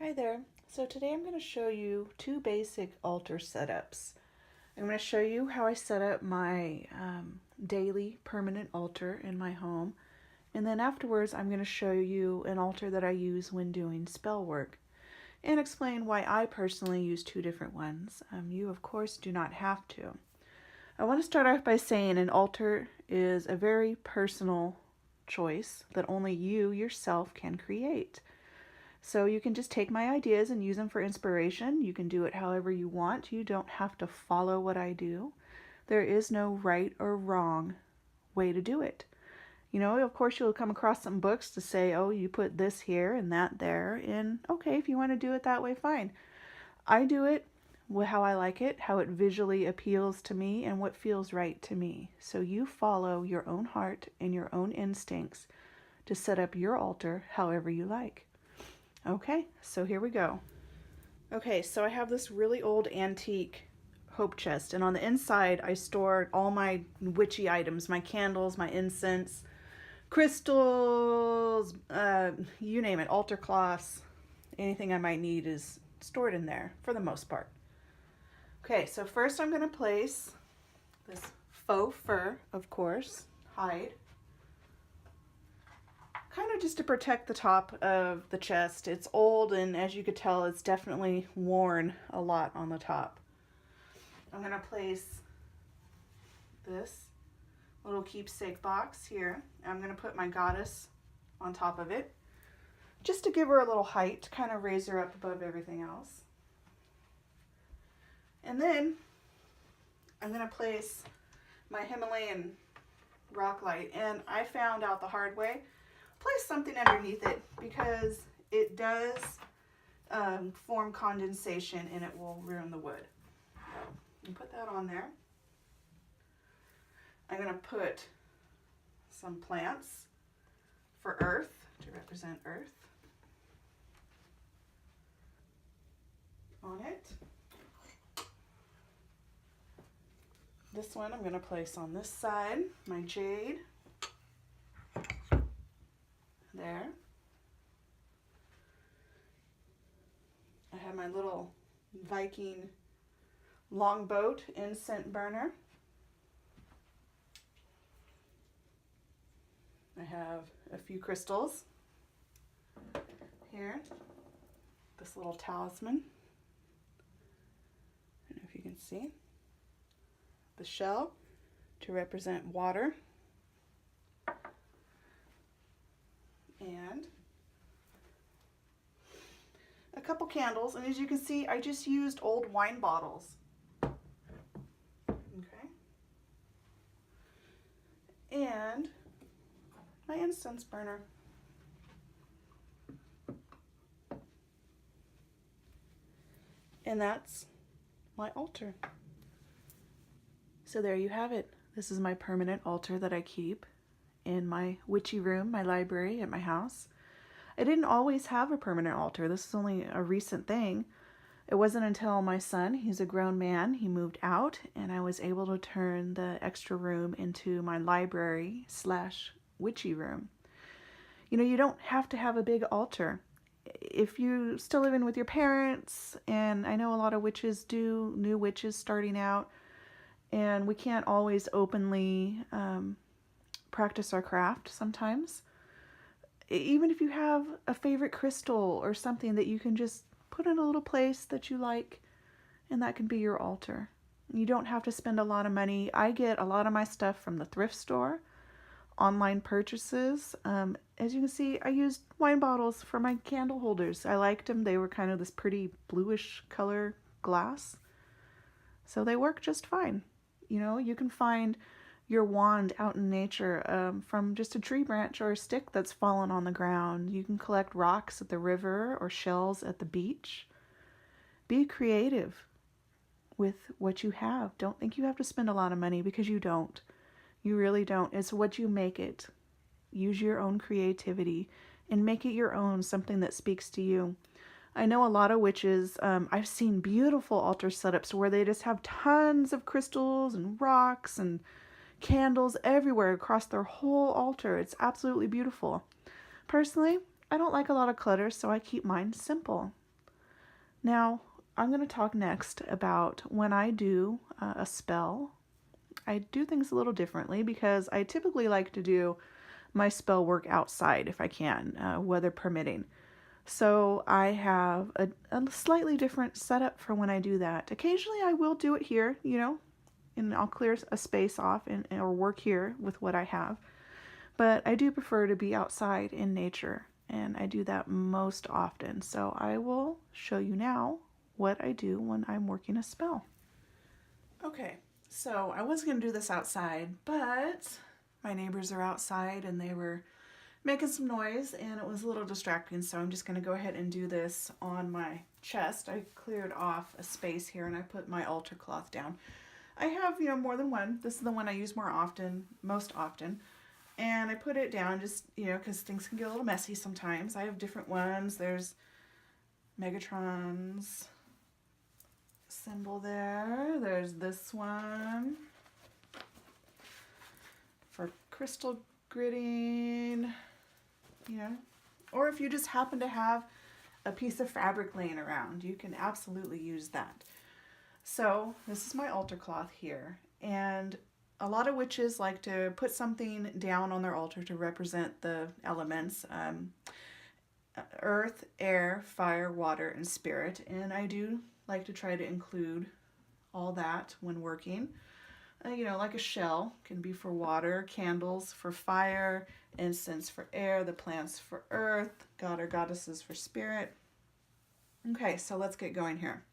Hi there. So today I'm going to show you two basic altar setups. I'm going to show you how I set up my daily permanent altar in my home. And then afterwards I'm going to show you an altar that I use when doing spell work and explain why I personally use two different ones. You of course do not have to. I want to start off by saying an altar is a very personal choice that only you yourself can create. So you can just take my ideas and use them for inspiration. You can do it however you want. You don't have to follow what I do. There is no right or wrong way to do it. Of course you'll come across some books to say, oh, you put this here and that there. And okay, if you want to do it that way, fine. I do it how I like it, how it visually appeals to me, and what feels right to me. So you follow your own heart and your own instincts to set up your altar however you like. Okay, so here we go. Okay, so I have this really old antique hope chest, and on the inside I store all my witchy items, my candles, my incense, crystals, you name it, altar cloths, anything I might need is stored in there for the most part. Okay, so first I'm going to place this faux fur, of course, hide. Kind of just to protect the top of the chest. It's old, and as you could tell, it's definitely worn a lot on the top. I'm going to place this little keepsake box here. I'm going to put my goddess on top of it, just to give her a little height, to kind of raise her up above everything else. And then I'm going to place my Himalayan rock light, and I found out the hard way. Place something underneath it because it does form condensation and it will ruin the wood. So you put that on there. I'm going to put some plants for earth, to represent earth, on it. This one I'm going to place on this side, my jade. There. I have my little Viking longboat incense burner. I have a few crystals here. This little talisman. I don't know if you can see. The shell to represent water. And a couple candles, and as you can see, I just used old wine bottles. Okay. And my incense burner. And that's my altar. So there you have it. This is my permanent altar that I keep in my witchy room, my library at my house. I didn't always have a permanent altar. This is only a recent thing. It wasn't until my son, he's a grown man, he moved out, and I was able to turn the extra room into my library / witchy room. You don't have to have a big altar. If you're still living with your parents, and I know a lot of witches do, new witches starting out, and we can't always openly practice our craft sometimes. Even if you have a favorite crystal or something that you can just put in a little place that you like, and that can be your altar. You don't have to spend a lot of money. I get a lot of my stuff from the thrift store, online purchases. As you can see, I used wine bottles for my candle holders. I liked them. They were kind of this pretty bluish color glass. So they work just fine. You can find your wand out in nature from just a tree branch or a stick that's fallen on the ground. You can collect rocks at the river or shells at the beach. Be creative with what you have. Don't think you have to spend a lot of money, because you don't. You really don't. It's what you make it. Use your own creativity and make it your own, something that speaks to you. I know a lot of witches, I've seen beautiful altar setups where they just have tons of crystals and rocks and candles everywhere across their whole altar. It's absolutely beautiful. Personally, I don't like a lot of clutter, so I keep mine simple. Now, I'm going to talk next about when I do a spell. I do things a little differently because I typically like to do my spell work outside if I can, weather permitting. So I have a slightly different setup for when I do that. Occasionally I will do it here, and I'll clear a space off or work here with what I have. But I do prefer to be outside in nature, and I do that most often. So I will show you now what I do when I'm working a spell. Okay, so I was going to do this outside, but my neighbors are outside and they were making some noise and it was a little distracting, so I'm just going to go ahead and do this on my chest. I cleared off a space here and I put my altar cloth down. I have, more than one. This is the one I use most often. And I put it down just, because things can get a little messy sometimes. I have different ones. There's Megatron's symbol there. There's this one for crystal gridding. Or if you just happen to have a piece of fabric laying around, you can absolutely use that. So this is my altar cloth here, and a lot of witches like to put something down on their altar to represent the elements, earth, air, fire, water, and spirit, and I do like to try to include all that when working. Like a shell can be for water, candles for fire, incense for air, the plants for earth, god or goddesses for spirit. Okay, so let's get going here.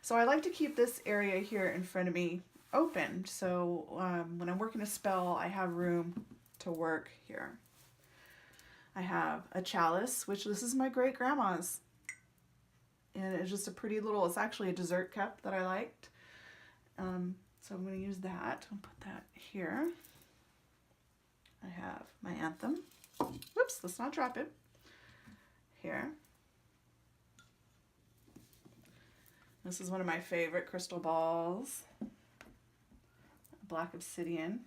So I like to keep this area here in front of me open, so when I'm working a spell, I have room to work here. I have a chalice, which this is my great grandma's, and it's just a pretty little, it's actually a dessert cup that I liked. So I'm going to use that. I'll put that here. I have my anthem. Whoops, let's not drop it. Here. This is one of my favorite crystal balls. Black obsidian.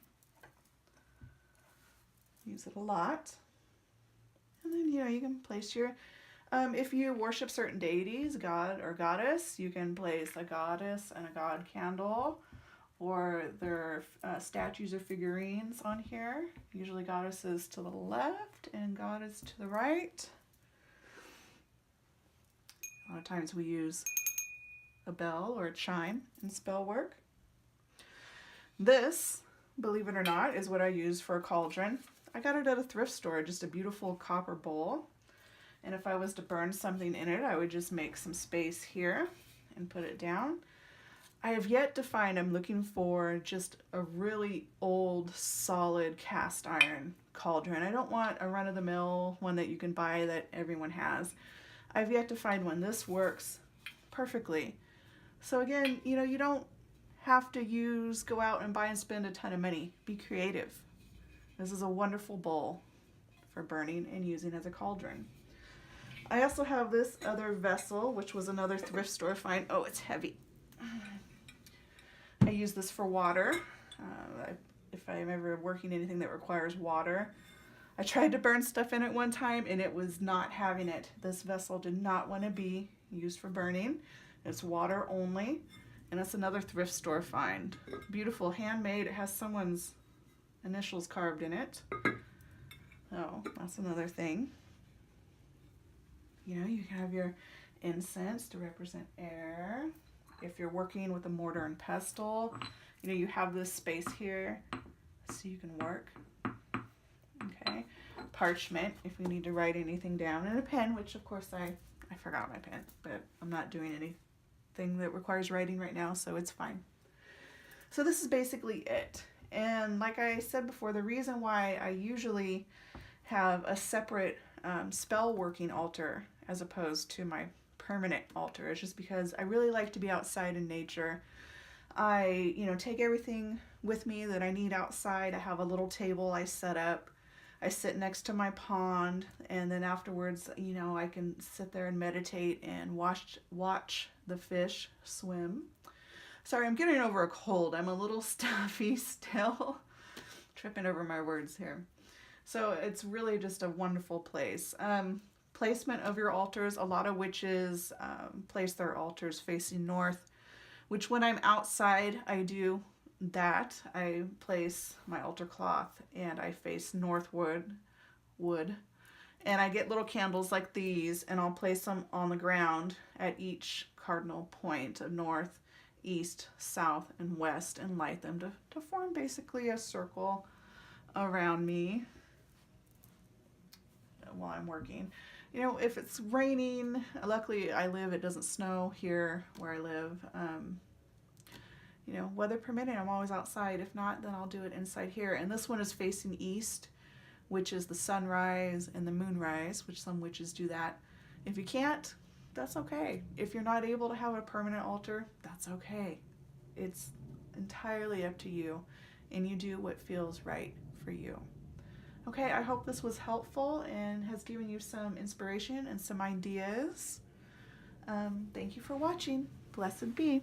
Use it a lot. And then, you can place your, if you worship certain deities, god or goddess, you can place a goddess and a god candle, or their statues or figurines on here. Usually goddesses to the left and goddess to the right. A lot of times we use a bell or a chime in spell work. This, believe it or not, is what I use for a cauldron. I got it at a thrift store, just a beautiful copper bowl. And if I was to burn something in it, I would just make some space here and put it down. I have yet to find, I'm looking for just a really old, solid cast iron cauldron. I don't want a run-of-the-mill one that you can buy that everyone has. I've yet to find one. This works perfectly. So again, you don't have to go out and buy and spend a ton of money. Be creative. This is a wonderful bowl for burning and using as a cauldron. I also have this other vessel, which was another thrift store find. Oh, it's heavy. I use this for water. If I'm ever working anything that requires water. I tried to burn stuff in it one time and it was not having it. This vessel did not want to be used for burning. It's water only. And it's another thrift store find. Beautiful, handmade. It has someone's initials carved in it. Oh, that's another thing. You can have your incense to represent air. If you're working with a mortar and pestle, you have this space here so you can work. Okay. Parchment, if we need to write anything down. And a pen, which of course I forgot my pen, but I'm not doing anything that requires writing right now, so it's fine. So this is basically it. And like I said before, the reason why I usually have a separate spell working altar as opposed to my permanent altar is just because I really like to be outside in nature. I, take everything with me that I need outside. I have a little table I set up. I sit next to my pond, and then afterwards, I can sit there and meditate and watch the fish swim. Sorry, I'm getting over a cold. I'm a little stuffy still. Tripping over my words here. So it's really just a wonderful place. Placement of your altars. A lot of witches place their altars facing north, which when I'm outside, I do that. I place my altar cloth and I face northward wood. And I get little candles like these, and I'll place them on the ground at each cardinal point of north, east, south, and west, and light them to form basically a circle around me while I'm working. You know, if it's raining, luckily it doesn't snow here where I live. You know, weather permitting, I'm always outside. If not, then I'll do it inside here. And this one is facing east, which is the sunrise and the moonrise, which some witches do that. If you can't, that's okay. If you're not able to have a permanent altar, that's okay. It's entirely up to you, and you do what feels right for you. Okay, I hope this was helpful and has given you some inspiration and some ideas. Thank you for watching. Blessed be.